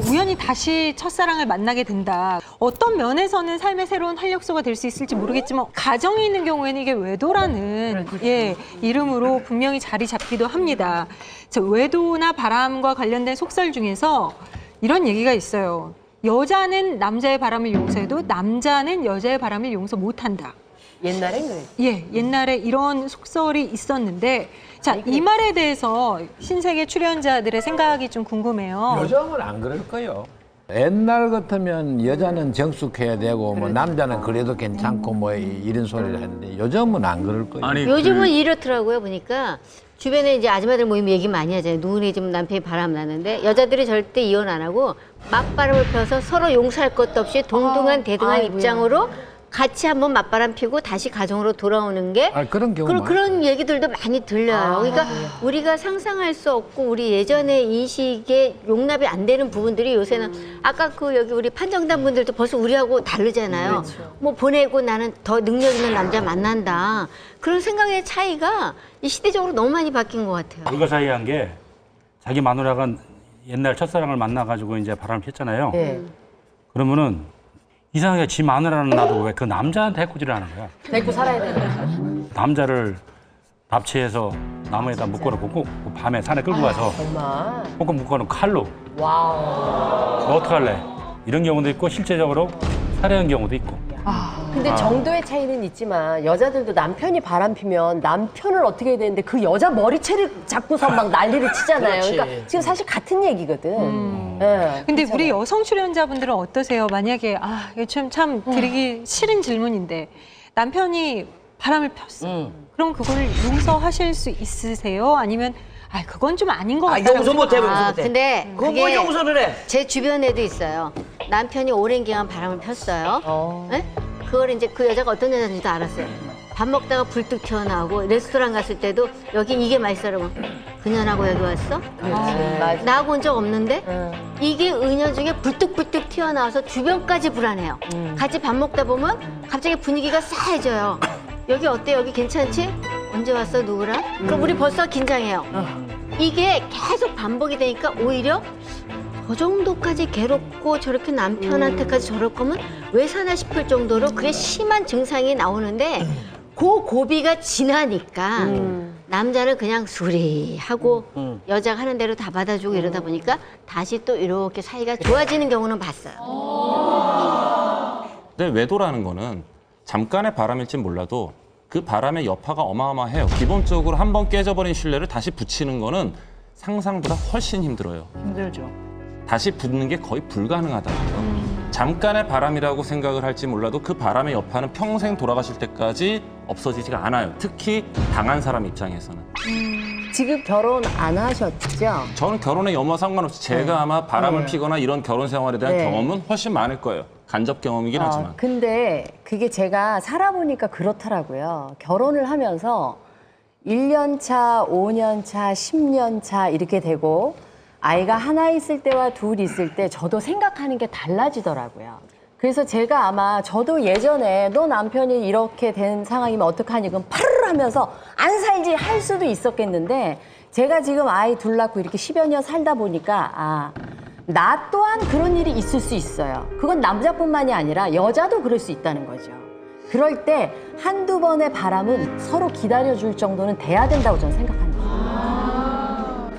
우연히 다시 첫사랑을 만나게 된다. 어떤 면에서는 삶의 새로운 활력소가 될 수 있을지 모르겠지만 가정이 있는 경우에는 이게 외도라는 이름으로 분명히 자리 잡기도 합니다. 외도나 바람과 관련된 속설 중에서 이런 얘기가 있어요. 여자는 남자의 바람을 용서해도 남자는 여자의 바람을 용서 못한다. 옛날엔 그래. 예, 옛날에 이런 속설이 있었는데 자, 이 말에 대해서 신세계 출연자들의 생각이 좀 궁금해요. 요즘은 안 그럴 거예요. 옛날 같으면 여자는 정숙해야 되고 뭐 남자는 그래도 괜찮고 뭐 이런 소리를 하는데 요즘은 안 그럴 거예요. 아니, 요즘은 이렇더라고요. 보니까 주변에 이제 아줌마들 모임 얘기 많이 하잖아요. 누구네 집 남편이 바람 나는데 여자들이 절대 이혼 안 하고 맞바람을 펴서 서로 용서할 것도 없이 동등한 대등한 입장으로 같이 한번 맞바람 피고 다시 가정으로 돌아오는 게 그런 경우 그런 얘기들도 많이 들려요. 그러니까 우리가 상상할 수 없고 우리 예전의 인식에 용납이 안 되는 부분들이 요새는 아까 그 여기 우리 판정단 분들도 벌써 우리하고 다르잖아요. 뭐 보내고 나는 더 능력 있는 남자 만난다. 그런 생각의 차이가 이 시대적으로 너무 많이 바뀐 것 같아요. 불가사의한 게 자기 마누라가 옛날 첫사랑을 만나가지고 이제 바람을 폈잖아요. 그러면은 이상하게 지 마누라는 놔두고 왜 그 남자한테 해코지를 하는 거야. 데리고 살아야 되는. 남자를 납치해서 나무에다 묶어놓고 밤에 산에 끌고 가서 정말. 꼭 묶어놓은 칼로 와우. 너 어떡할래? 이런 경우도 있고 실제적으로 살해한 경우도 있고. 근데 정도의 차이는 있지만 여자들도 남편이 바람 피면 남편을 어떻게 해야 되는데 그 여자 머리채를 잡고서 막 난리를 치잖아요. 그러니까 지금 사실 같은 얘기거든. 네, 근데 그렇잖아요. 우리 여성 출연자분들은 어떠세요? 만약에 이게 참 드리기 싫은 질문인데 남편이 바람을 폈어. 그럼 그걸 용서하실 수 있으세요? 아니면 그건 좀 아닌 것 같아요. 용서 못해, 용서 못해. 근데 그거 뭐 용서를 해? 제 주변에도 있어요. 남편이 오랜 기간 바람을 폈어요. 네? 그걸 이제 그 여자가 어떤 여자인지도 알았어요. 밥 먹다가 불뚝 튀어나오고 레스토랑 갔을 때도 여기 이게 맛있어 그러면 그년하고 여기 왔어? 맞아. 나하고 온 적 없는데? 이게 은연 중에 불뚝불뚝 튀어나와서 주변까지 불안해요. 같이 밥 먹다 보면 갑자기 분위기가 싸해져요. 여기 어때? 여기 괜찮지? 언제 왔어? 누구랑? 그럼 우리 벌써 긴장해요. 이게 계속 반복이 되니까 오히려 저 정도까지 괴롭고 저렇게 남편한테까지 저럴 거면 왜 사나 싶을 정도로 그게 심한 증상이 나오는데 그 고비가 지나니까 남자는 그냥 수리하고 여자가 하는 대로 다 받아주고 이러다 보니까 다시 또 이렇게 사이가 좋아지는 경우는 봤어요. 근데 외도라는 거는 잠깐의 바람일진 몰라도 그 바람의 여파가 어마어마해요. 기본적으로 한번 깨져버린 신뢰를 다시 붙이는 거는 상상보다 훨씬 힘들어요. 힘들죠. 다시 붙는 게 거의 불가능하다고요. 잠깐의 바람이라고 생각을 할지 몰라도 그 바람의 여파는 평생 돌아가실 때까지 없어지지가 않아요. 특히 당한 사람 입장에서는. 지금 결혼 안 하셨죠? 저는 결혼에 여부와 상관없이 제가 아마 바람을 피거나 이런 결혼 생활에 대한 네. 경험은 훨씬 많을 거예요. 간접 경험이긴 하지만. 근데 그게 제가 살아보니까 그렇더라고요. 결혼을 하면서 1년 차, 5년 차, 10년 차 이렇게 되고 아이가 하나 있을 때와 둘 있을 때 저도 생각하는 게 달라지더라고요. 그래서 제가 아마 저도 예전에 너 남편이 이렇게 된 상황이면 어떡하니 그럼 파르르 하면서 안 살지 할 수도 있었겠는데 제가 지금 아이 둘 낳고 이렇게 10여 년 살다 보니까 나 또한 그런 일이 있을 수 있어요. 그건 남자뿐만이 아니라 여자도 그럴 수 있다는 거죠. 그럴 때 한두 번의 바람은 서로 기다려줄 정도는 돼야 된다고 저는 생각합니다.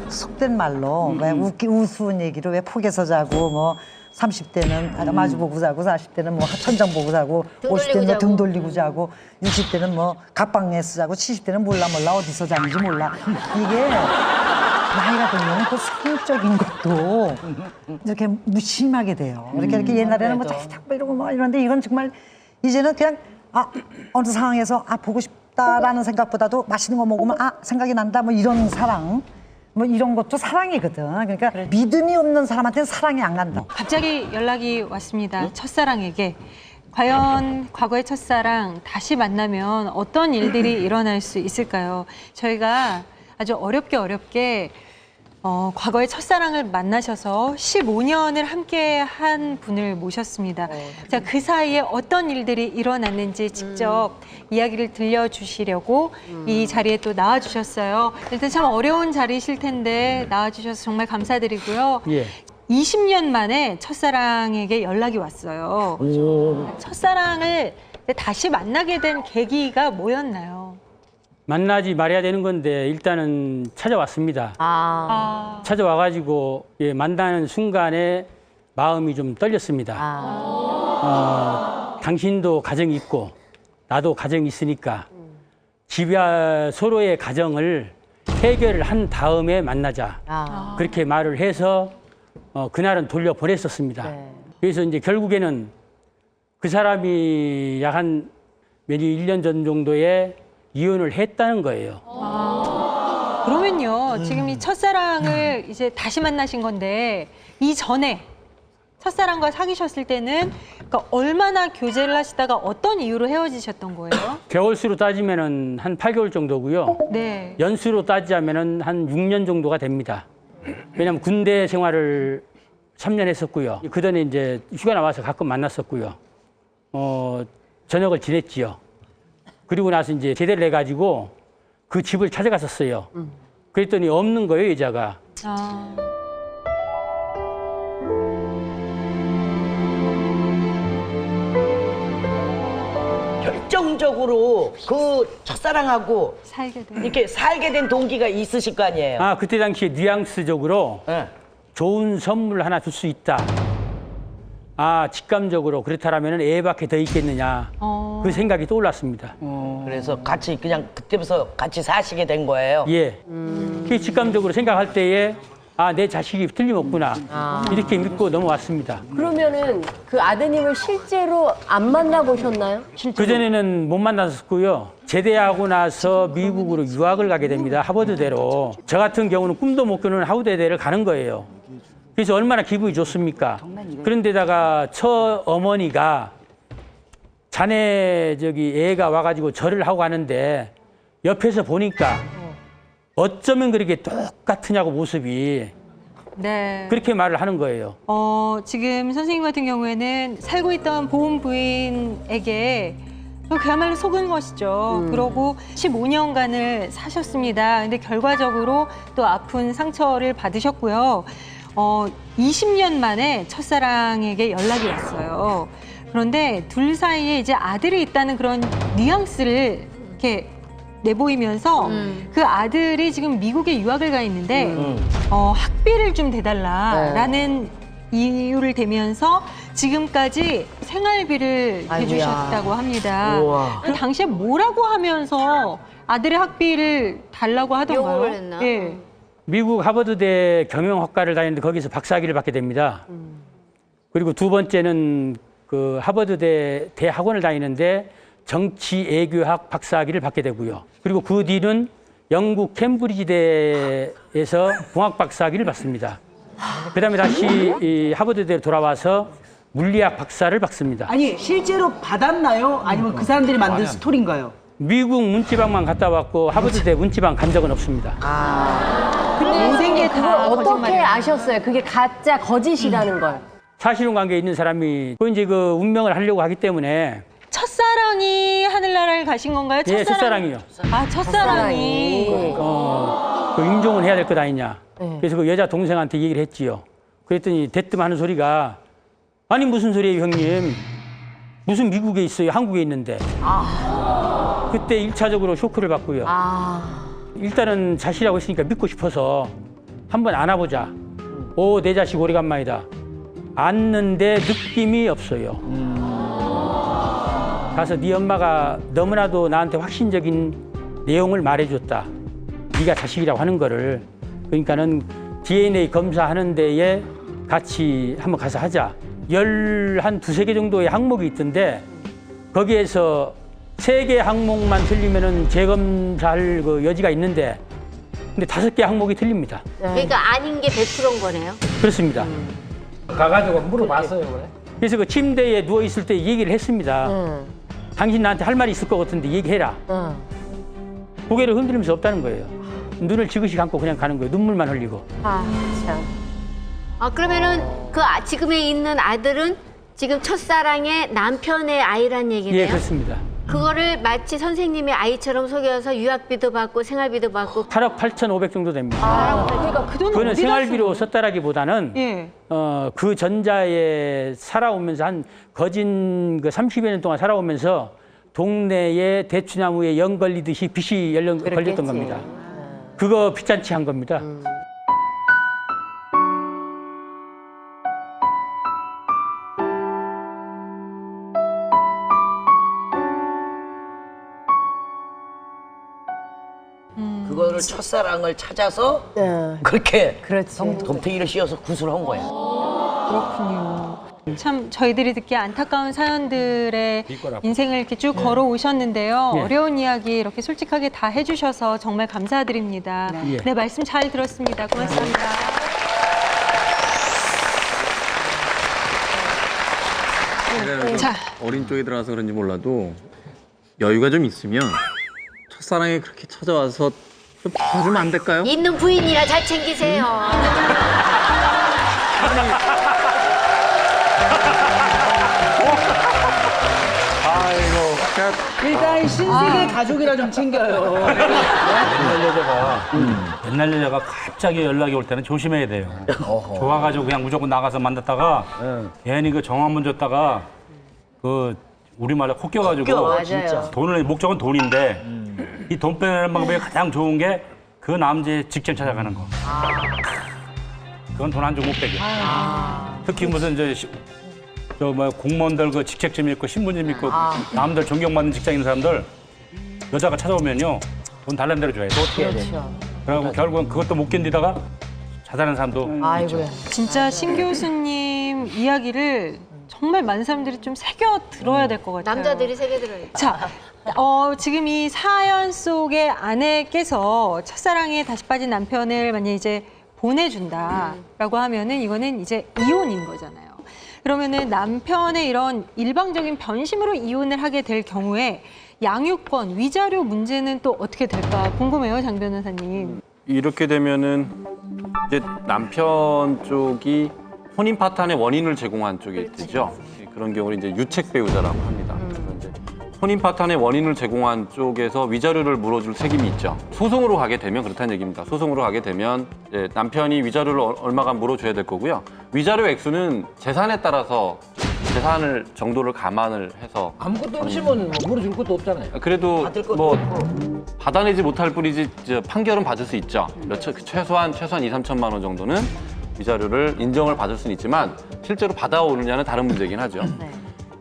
속된 말로 왜 우스운 얘기로 왜 폭에서 자고 뭐 30대는 마주보고 자고 40대는 뭐 천장 보고 자고 50대는 등 돌리고 자고 60대는 뭐 갑방에서 자고 70대는 몰라 어디서 자는지 몰라. 이게 나이가 들면 그 성적인 것도 이렇게 무심하게 돼요. 이렇게 옛날에는 뭐 자기탁 이러고 뭐 이런데 이건 정말 이제는 그냥 어느 상황에서 보고 싶다라는 생각보다도 맛있는 거 먹으면 생각이 난다 뭐 이런 사랑 뭐 이런 것도 사랑이거든. 그러니까 믿음이 없는 사람한테는 사랑이 안 간다. 갑자기 연락이 왔습니다. 첫사랑에게. 과연 과거의 첫사랑 다시 만나면 어떤 일들이 일어날 수 있을까요? 저희가 아주 어렵게 과거의 첫사랑을 만나셔서 15년을 함께 한 분을 모셨습니다. 자, 그 사이에 어떤 일들이 일어났는지 직접 이야기를 들려주시려고 이 자리에 또 나와주셨어요. 일단 참 어려운 자리이실 텐데 나와주셔서 정말 감사드리고요. 예. 20년 만에 첫사랑에게 연락이 왔어요. 첫사랑을 다시 만나게 된 계기가 뭐였나요? 만나지 말아야 되는 건데 일단은 찾아왔습니다. 찾아와가지고 만나는 순간에 마음이 좀 떨렸습니다. 당신도 가정이 있고 나도 가정이 있으니까 서로의 가정을 해결을 한 다음에 만나자. 그렇게 말을 해서 그날은 돌려보냈었습니다. 네. 그래서 이제 결국에는 그 사람이 약 한 몇 년, 1년 전 정도에 이혼을 했다는 거예요. 그러면요, 지금 이 첫사랑을 이제 다시 만나신 건데 이전에 첫사랑과 사귀셨을 때는 그러니까 얼마나 교제를 하시다가 어떤 이유로 헤어지셨던 거예요? 개월수로 따지면은 한 8개월 정도고요. 네. 연수로 따지자면은 한 6년 정도가 됩니다. 왜냐하면 군대 생활을 3년 했었고요. 그 전에 이제 휴가 나와서 가끔 만났었고요. 저녁을 지냈지요. 그리고 나서 이제 제대를 해가지고 그 집을 찾아갔었어요. 그랬더니 없는 거예요, 여자가. 결정적으로 그 첫사랑하고 살게 된. 이렇게 살게 된 동기가 있으실 거 아니에요? 그때 당시에 뉘앙스적으로 네. 좋은 선물 하나 줄 수 있다. 직감적으로 그렇다라면 애밖에 더 있겠느냐. 그 생각이 떠올랐습니다. 그래서 같이 그냥 그때부터 같이 사시게 된 거예요. 예. 그 직감적으로 생각할 때에 내 자식이 틀림없구나. 이렇게 믿고 넘어왔습니다. 그러면은 그 아드님을 실제로 안 만나보셨나요? 그전에는 못 만났었고요. 제대하고 나서 미국으로 유학을 가게 됩니다. 하버드대로. 저 같은 경우는 꿈도 못 꾸는 하버드대를 가는 거예요. 그래서 얼마나 기분이 좋습니까? 그런데다가 처어머니가 자네 애가 와가지고 절을 하고 가는데 옆에서 보니까 어쩌면 그렇게 똑같으냐고 모습이. 네. 그렇게 말을 하는 거예요. 지금 선생님 같은 경우에는 살고 있던 보험 부인에게 그야말로 속은 것이죠. 그러고 15년간을 사셨습니다. 근데 결과적으로 또 아픈 상처를 받으셨고요. 20년 만에 첫사랑에게 연락이 왔어요. 그런데 둘 사이에 이제 아들이 있다는 그런 뉘앙스를 이렇게 내보이면서 그 아들이 지금 미국에 유학을 가 있는데 학비를 좀 대달라라는 이유를 대면서 지금까지 생활비를 대주셨다고 합니다. 그 당시에 뭐라고 하면서 아들의 학비를 달라고 하던가요? 요구를 했나? 예. 미국 하버드대 경영학과를 다니는데 거기서 박사학위를 받게 됩니다. 그리고 두 번째는 그 하버드대 대학원을 다니는데 정치외교학 박사학위를 받게 되고요. 그리고 그 뒤는 영국 캠브리지대에서 공학 박사학위를 받습니다. 그다음에 다시 이 하버드대로 돌아와서 물리학 박사를 받습니다. 아니 실제로 받았나요? 아니면 그 사람들이 만든 스토리인가요? 미국 문지방만 갔다 왔고 하버드대 문지방 간 적은 없습니다. 근데 모든 게 그걸 다 어떻게 거짓말이에요. 아셨어요? 그게 가짜 거짓이라는 걸. 사실혼 관계에 있는 사람이 그 이제 그 운명을 하려고 하기 때문에. 첫사랑이 하늘나라를 가신 건가요? 예, 첫사랑이요. 첫사랑이. 그 임종은 해야 될 것 아니냐. 그래서 그 여자 동생한테 얘기를 했지요. 그랬더니 대뜸 하는 소리가 아니 무슨 소리예요 형님. 무슨 미국에 있어요. 한국에 있는데. 그때 1차적으로 쇼크를 받고요. 일단은 자식이라고 했으니까 믿고 싶어서 한번 안아보자. 내 자식 오래간만이다. 안는데 느낌이 없어요. 가서 네 엄마가 너무나도 나한테 확신적인 내용을 말해줬다. 네가 자식이라고 하는 거를. 그러니까는 DNA 검사하는 데에 같이 한번 가서 하자. 한 두세 개 정도의 항목이 있던데 거기에서 3개 항목만 틀리면은 재검사할 그 여지가 있는데 근데 5개 항목이 틀립니다. 그러니까 아닌 게 100%인 거네요. 그렇습니다. 가가지고 물어봤어요, 그래? 그래서 그 침대에 누워 있을 때 얘기를 했습니다. 당신 나한테 할 말이 있을 것 같은데 얘기해라. 고개를 흔들면서 없다는 거예요. 눈을 지그시 감고 그냥 가는 거예요. 눈물만 흘리고. 참. 그러면은 지금에 있는 아들은 지금 첫사랑의 남편의 아이란 얘기네요. 예, 그렇습니다. 그거를 마치 선생님이 아이처럼 속여서 유학비도 받고 생활비도 받고 8억 8,500 정도 됩니다. 그러니까 그 돈은 그거는 어디다 생활비로 쓰는 썼다라기보다는 예. 그 전자에 살아오면서 한 거진 그 30여 년 동안 살아오면서 동네에 대추나무에 연 걸리듯이 빚이 걸렸던 겁니다. 그거 빚잔치 한 겁니다. 그거를 첫사랑을 찾아서 네. 그렇게 그렇지. 덤탱이를 씌워서 구술한 거야. 그렇군요. 참 저희들이 듣기 안타까운 사연들의 인생을 이렇게 쭉 걸어오셨는데요. 예. 어려운 이야기 이렇게 솔직하게 다 해주셔서 정말 감사드립니다. 예. 네, 말씀 잘 들었습니다. 고맙습니다. 자, 어린 쪽에 들어가서 그런지 몰라도 여유가 좀 있으면 첫사랑이 그렇게 찾아와서 좀 봐주면 안 될까요? 있는 부인이라 잘 챙기세요. 일단 신세계 가족이라 좀 챙겨요. 옛날 여자가 갑자기 연락이 올 때는 조심해야 돼요. 좋아가지고 그냥 무조건 나가서 만났다가 괜히 그 정한문 줬다가 그 우리말로 헛겨가지고 진짜. 돈을 목적은 돈인데 이 돈 빼내는 방법이 가장 좋은 게 그 남자의 직장 찾아가는 거. 그건 돈 한 줌 못 빼게. 특히 무슨 저 뭐 공무원들 그 직책점 있고 신분증 있고 남들 존경받는 직장 있는 사람들 여자가 찾아오면요 돈 달라는 대로 줘야 돼. 어떻게 해야 돼? 그래갖고 결국은 그것도 못 견디다가 자살하는 사람도 아이고야. 진짜 신 교수님 이야기를 정말 많은 사람들이 좀 새겨 들어야 될 것 같아요. 남자들이 세게 들어요. 자, 지금 이 사연 속의 아내께서 첫사랑에 다시 빠진 남편을 만약 이제 보내준다라고 하면은 이거는 이제 이혼인 거잖아요. 그러면은 남편의 이런 일방적인 변심으로 이혼을 하게 될 경우에 양육권, 위자료 문제는 또 어떻게 될까 궁금해요, 장 변호사님. 이렇게 되면은 이제 남편 쪽이 혼인 파탄의 원인을 제공한 쪽이 되죠. 그런 경우를 이제 유책 배우자라고 합니다. 그래서 이제 혼인 파탄의 원인을 제공한 쪽에서 위자료를 물어줄 책임이 있죠. 소송으로 가게 되면 그렇다는 얘기입니다. 소송으로 가게 되면 이제 남편이 위자료를 얼마간 물어줘야 될 거고요. 위자료 액수는 재산에 따라서 재산을 정도를 감안을 해서 아무것도 없으면 뭐 물어줄 것도 없잖아요. 그래도 뭐 받아내지 못할 뿐이지 판결은 받을 수 있죠. 최소한 2, 3천만 원 정도는 위자료를 인정을 받을 수는 있지만 실제로 받아오느냐는 다른 문제긴 하죠.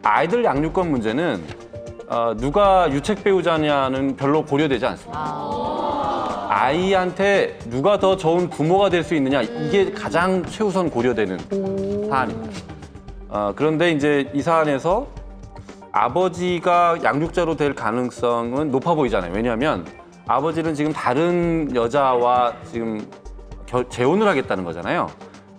아이들 양육권 문제는 누가 유책 배우자냐는 별로 고려되지 않습니다. 아이한테 누가 더 좋은 부모가 될 수 있느냐 이게 가장 최우선 고려되는 사안입니다. 그런데 이제 이 사안에서 아버지가 양육자로 될 가능성은 높아 보이잖아요. 왜냐하면 아버지는 지금 다른 여자와 지금 재혼을 하겠다는 거잖아요.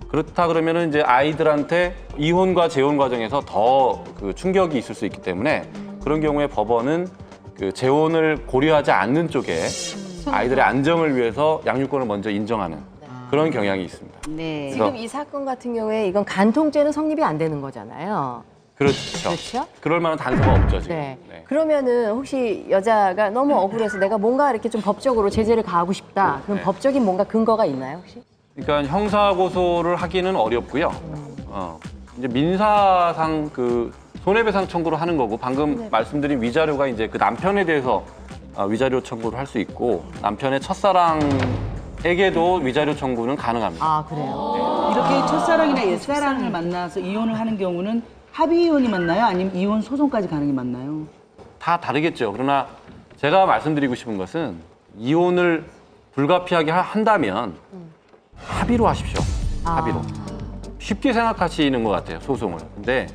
그렇다 그러면은 이제 아이들한테 이혼과 재혼 과정에서 더 그 충격이 있을 수 있기 때문에 그런 경우에 법원은 그 재혼을 고려하지 않는 쪽에 아이들의 안정을 위해서 양육권을 먼저 인정하는 그런 경향이 있습니다. 네. 지금 이 사건 같은 경우에 이건 간통죄는 성립이 안 되는 거잖아요. 그렇죠. 그렇죠? 그럴 만한 단서가 없죠, 지금. 네. 네. 그러면은 혹시 여자가 너무 억울해서 내가 뭔가 이렇게 좀 법적으로 제재를 가하고 싶다. 그럼 네. 법적인 뭔가 근거가 있나요, 혹시? 그러니까 형사 고소를 하기는 어렵고요. 이제 민사상 그 손해배상 청구를 하는 거고 방금 말씀드린 위자료가 이제 그 남편에 대해서 위자료 청구를 할 수 있고 남편의 첫사랑에게도 위자료 청구는 가능합니다. 아, 그래요? 이렇게 첫사랑이나 옛사랑을 만나서 이혼을 하는 경우는 합의 이혼이 맞나요? 아니면 이혼 소송까지 가는 게 맞나요? 다 다르겠죠. 그러나 제가 말씀드리고 싶은 것은 이혼을 불가피하게 한다면 합의로 하십시오. 합의로. 쉽게 생각하시는 것 같아요, 소송을. 근데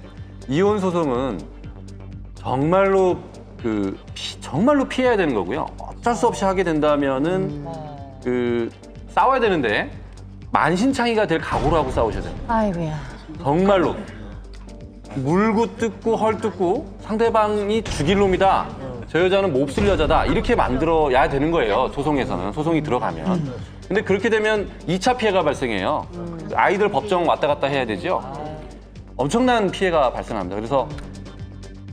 이혼 소송은 정말로 정말로 피해야 되는 거고요. 어쩔 수 없이 하게 된다면은 싸워야 되는데 만신창이가 될 각오로 하고 싸우셔야 됩니다. 아이고야. 정말로 물고 뜯고 헐뜯고 상대방이 죽일 놈이다. 저 여자는 몹쓸 여자다. 이렇게 만들어야 되는 거예요. 소송에서는. 소송이 들어가면. 근데 그렇게 되면 2차 피해가 발생해요. 아이들 법정 왔다 갔다 해야 되죠. 엄청난 피해가 발생합니다. 그래서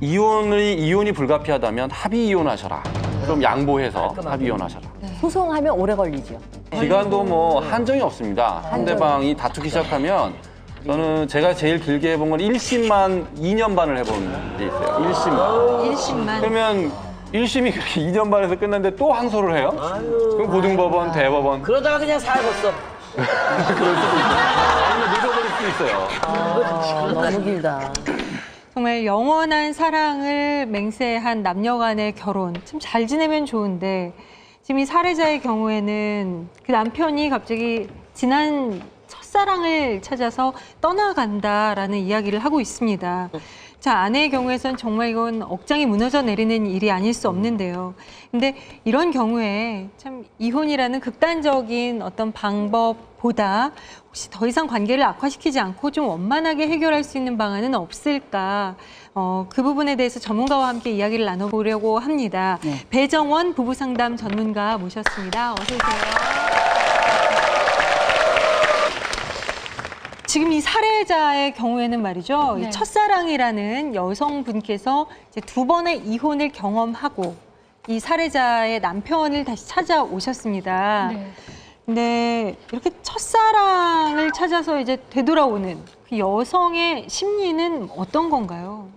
이혼이 불가피하다면 합의 이혼하셔라. 좀 양보해서 합의 이혼하셔라. 소송하면 오래 걸리죠. 기간도 뭐 한정이 없습니다. 상대방이 다투기 시작하면 저는 제가 제일 길게 해본 건 1심만 2년 반을 해본 게 있어요. 1심만. 1심만. 그러면 1심이 그렇게 2년 반에서 끝났는데 또 항소를 해요? 그럼 고등법원, 대법원 그러다가 그냥 살았어. 그럴 수도 있고 아니면 늦어버릴 수도 있어요. 너무 길다. 정말 영원한 사랑을 맹세한 남녀 간의 결혼 참 잘 지내면 좋은데 지금 이 살해자의 경우에는 그 남편이 갑자기 지난 첫사랑을 찾아서 떠나간다라는 이야기를 하고 있습니다. 자, 아내의 경우에선 정말 이건 억장이 무너져 내리는 일이 아닐 수 없는데요. 근데 이런 경우에 참 이혼이라는 극단적인 어떤 방법보다 혹시 더 이상 관계를 악화시키지 않고 좀 원만하게 해결할 수 있는 방안은 없을까? 그 부분에 대해서 전문가와 함께 이야기를 나눠보려고 합니다. 네. 배정원 부부상담 전문가 모셨습니다. 어서 오세요. 지금 이 살해자의 경우에는 말이죠. 네. 이 첫사랑이라는 여성분께서 이제 2번의 이혼을 경험하고 이 살해자의 남편을 다시 찾아오셨습니다. 네. 근데 이렇게 첫사랑을 찾아서 이제 되돌아오는 그 여성의 심리는 어떤 건가요?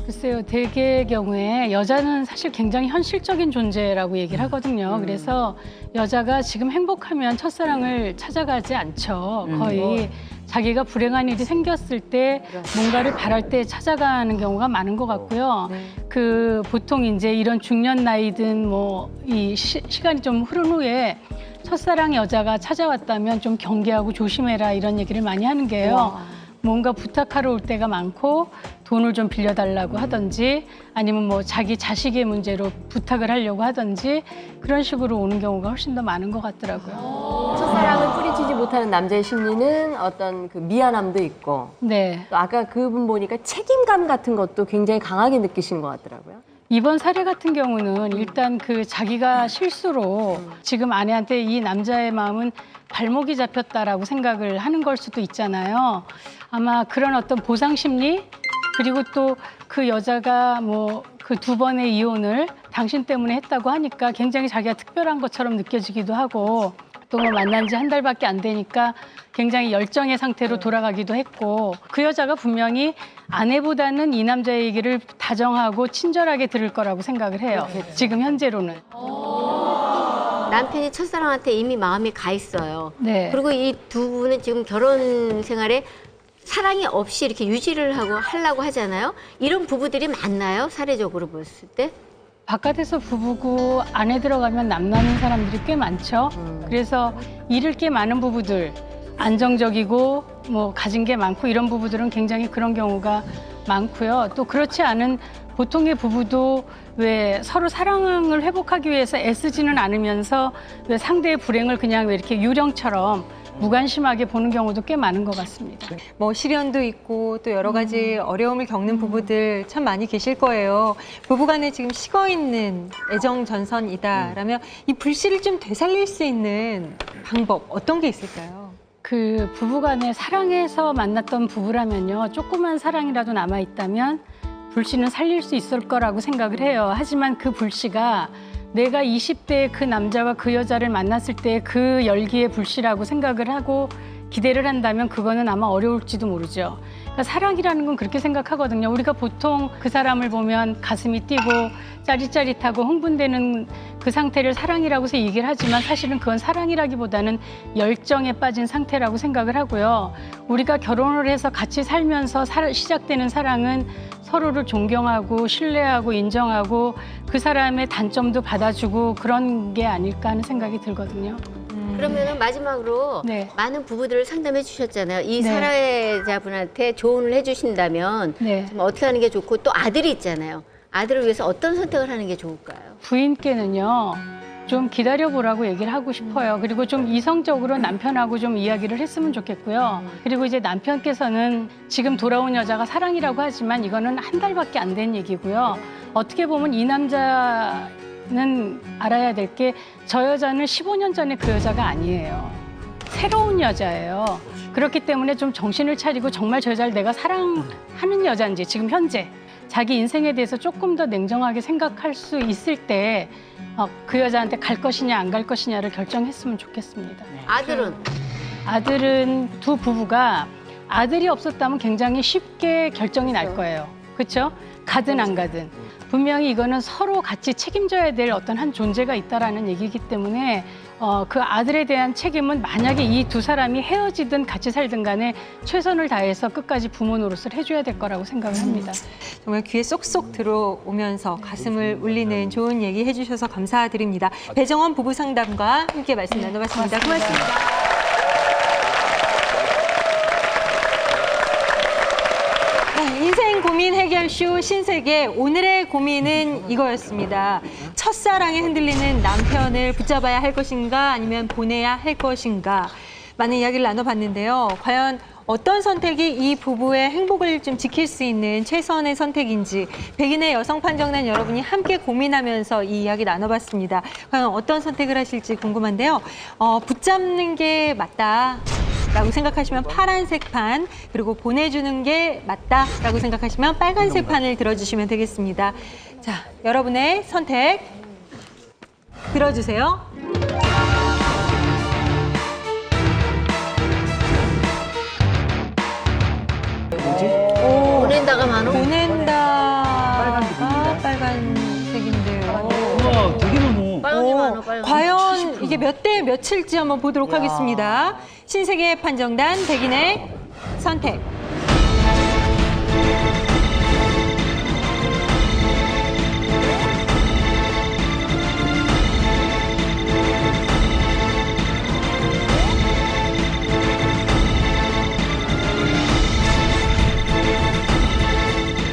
글쎄요, 대개의 경우에 여자는 사실 굉장히 현실적인 존재라고 얘기를 하거든요. 그래서 여자가 지금 행복하면 첫사랑을 찾아가지 않죠. 거의 자기가 불행한 일이 생겼을 때 뭔가를 바랄 때 찾아가는 경우가 많은 것 같고요. 그 보통 이제 이런 중년 나이든 뭐 이 시간이 좀 흐른 후에 첫사랑 여자가 찾아왔다면 좀 경계하고 조심해라 이런 얘기를 많이 하는 게요. 뭔가 부탁하러 올 때가 많고 돈을 좀 빌려달라고 하든지 아니면 뭐 자기 자식의 문제로 부탁을 하려고 하든지 그런 식으로 오는 경우가 훨씬 더 많은 것 같더라고요. 첫사랑을 뿌리치지 못하는 남자의 심리는 어떤 그 미안함도 있고 네. 또 아까 그분 보니까 책임감 같은 것도 굉장히 강하게 느끼신 것 같더라고요. 이번 사례 같은 경우는 일단 그 자기가 실수로 지금 아내한테 이 남자의 마음은 발목이 잡혔다라고 생각을 하는 걸 수도 있잖아요. 아마 그런 어떤 보상 심리 그리고 또 그 여자가 뭐 그 2번의 이혼을 당신 때문에 했다고 하니까 굉장히 자기가 특별한 것처럼 느껴지기도 하고 또 뭐 만난 지 한 달밖에 안 되니까 굉장히 열정의 상태로 돌아가기도 했고 그 여자가 분명히 아내보다는 이 남자의 얘기를 다정하고 친절하게 들을 거라고 생각을 해요. 지금 현재로는. 남편이 첫사랑한테 이미 마음이 가 있어요. 네. 그리고 이 두 분은 지금 결혼 생활에 사랑이 없이 이렇게 유지를 하려고 하잖아요. 이런 부부들이 많나요? 사례적으로 봤을 때? 바깥에서 부부고 안에 들어가면 남나는 사람들이 꽤 많죠. 그래서 잃을 게 많은 부부들, 안정적이고 뭐 가진 게 많고 이런 부부들은 굉장히 그런 경우가 많고요. 또 그렇지 않은 보통의 부부도 왜 서로 사랑을 회복하기 위해서 애쓰지는 않으면서 왜 상대의 불행을 그냥 왜 이렇게 유령처럼 무관심하게 보는 경우도 꽤 많은 것 같습니다. 뭐 시련도 있고 또 여러 가지 어려움을 겪는 부부들 참 많이 계실 거예요. 부부간에 지금 식어 있는 애정 전선이다라면 이 불씨를 좀 되살릴 수 있는 방법 어떤 게 있을까요? 그 부부간에 사랑해서 만났던 부부라면요. 조그만 사랑이라도 남아있다면 불씨는 살릴 수 있을 거라고 생각을 해요. 하지만 그 불씨가 내가 20대에 그 남자와 그 여자를 만났을 때 그 열기의 불씨라고 생각을 하고 기대를 한다면 그거는 아마 어려울지도 모르죠. 그러니까 사랑이라는 건 그렇게 생각하거든요. 우리가 보통 그 사람을 보면 가슴이 뛰고 짜릿짜릿하고 흥분되는 그 상태를 사랑이라고 해서 얘기를 하지만 사실은 그건 사랑이라기보다는 열정에 빠진 상태라고 생각을 하고요. 우리가 결혼을 해서 같이 살면서 시작되는 사랑은 서로를 존경하고 신뢰하고 인정하고 그 사람의 단점도 받아주고 그런 게 아닐까 하는 생각이 들거든요. 그러면 마지막으로 네. 많은 부부들을 상담해 주셨잖아요. 이 네. 살해자분한테 조언을 해주신다면 네. 좀 어떻게 하는 게 좋고 또 아들이 있잖아요. 아들을 위해서 어떤 선택을 하는 게 좋을까요? 부인께는요. 좀 기다려보라고 얘기를 하고 싶어요. 그리고 좀 이성적으로 남편하고 좀 이야기를 했으면 좋겠고요. 그리고 이제 남편께서는 지금 돌아온 여자가 사랑이라고 하지만 이거는 한 달밖에 안 된 얘기고요. 어떻게 보면 이 남자는 알아야 될 게 저 여자는 15년 전에 그 여자가 아니에요. 새로운 여자예요. 그렇기 때문에 좀 정신을 차리고 정말 저 여자를 내가 사랑하는 여자인지 지금 현재 자기 인생에 대해서 조금 더 냉정하게 생각할 수 있을 때 그 여자한테 갈 것이냐 안 갈 것이냐를 결정했으면 좋겠습니다. 아들은 두 부부가 아들이 없었다면 굉장히 쉽게 결정이 날 거예요. 그렇죠? 가든 안 가든. 분명히 이거는 서로 같이 책임져야 될 어떤 한 존재가 있다라는 얘기이기 때문에 그 아들에 대한 책임은 만약에 이 두 사람이 헤어지든 같이 살든 간에 최선을 다해서 끝까지 부모 노릇을 해줘야 될 거라고 생각을 합니다. 정말 귀에 쏙쏙 들어오면서 가슴을 울리는 좋은 얘기 해주셔서 감사드립니다. 배정원 부부 상담과 함께 말씀 나눠봤습니다. 고맙습니다. 인생 고민 해결쇼 신세계, 오늘의 고민은 이거였습니다. 첫사랑에 흔들리는 남편을 붙잡아야 할 것인가 아니면 보내야 할 것인가, 많은 이야기를 나눠봤는데요. 과연 어떤 선택이 이 부부의 행복을 좀 지킬 수 있는 최선의 선택인지 백인의 여성 판정단 여러분이 함께 고민하면서 이 이야기 나눠봤습니다. 과연 어떤 선택을 하실지 궁금한데요. 붙잡는 게 맞다 라고 생각하시면 파란색 판, 그리고 보내주는 게 맞다라고 생각하시면 빨간색 판을 들어주시면 되겠습니다. 자, 여러분의 선택 들어주세요. 보낸다가 많어? 보낸다가 빨간색인데요. 우와, 되게 많어. 빨간이 많어, 빨간. 과연 이게 몇 대 몇일지 한번 보도록 하겠습니다. 신세계 판정단 백인의 선택.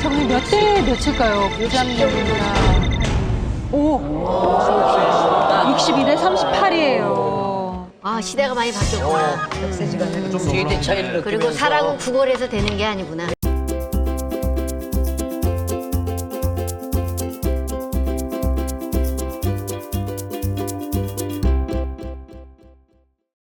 정말 몇 대 몇일까요? 부장님입니다. 오, 62대 38이에요. 아, 시대가 많이 바뀌었구나. 세대 차이를 그리고 사랑은 구걸해서 되는 게 아니구나.